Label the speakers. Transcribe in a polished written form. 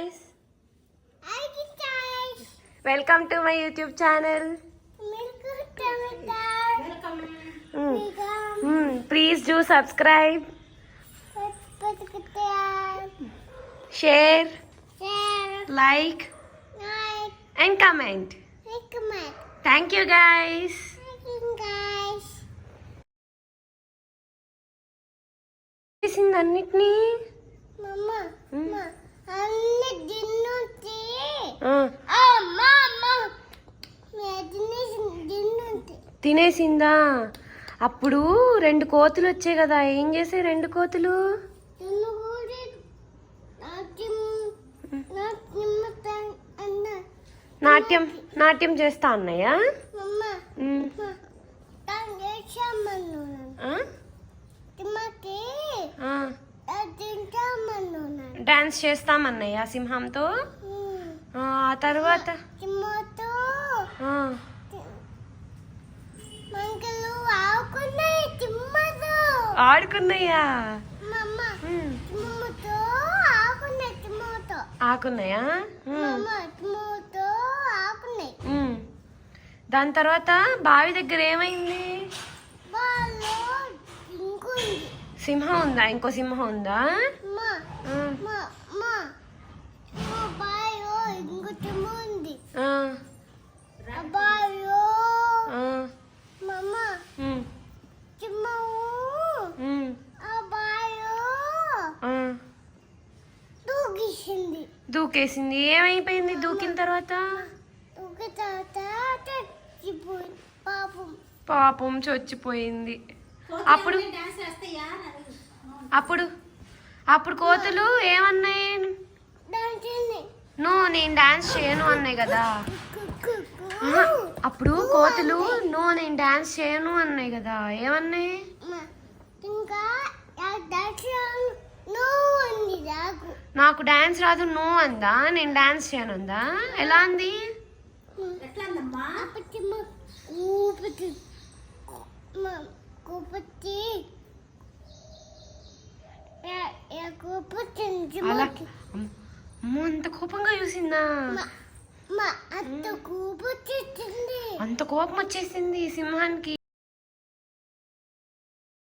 Speaker 1: guys.
Speaker 2: Hi guys.
Speaker 1: Welcome to my YouTube channel. Please do subscribe, share, like and comment. Thank you guys. చేసిందన్నిటినీ తినేసిందా? అప్పుడు 2 కోతులు వచ్చాయి కదా, ఏం చేసే 2 కోతులు? నాట్యం చేస్తా అన్నయ్యా. డాన్స్ చేస్తామన్నయ్య సింహంతో. ఆ తర్వాత ఆడుకున్నాయా? ఆకున్నాయా? దాని తర్వాత బావి దగ్గర ఏమైంది? సింహం ఉందా? ఇంకో సింహం ఉందా? దూకేసింది. ఏమైపోయింది దూకిన తర్వాత? పాపం చచ్చిపోయింది. అప్పుడు అప్పుడు అప్పుడు కోతులు ఏమన్నాయి? నేను డాన్స్ చేయను అన్నాయి కదా. అప్పుడు కోతులు నేను డాన్స్ చేయను అన్నాయి కదా, ఏమన్నాయి? నాకు డాన్స్ రాదు నో అందా. నేను డాన్స్ చేయను అందా. ఎలా అంది? అమ్మో, అంత కోపంగా చూసిందా? అంత కోపం వచ్చేసింది సింహానికి.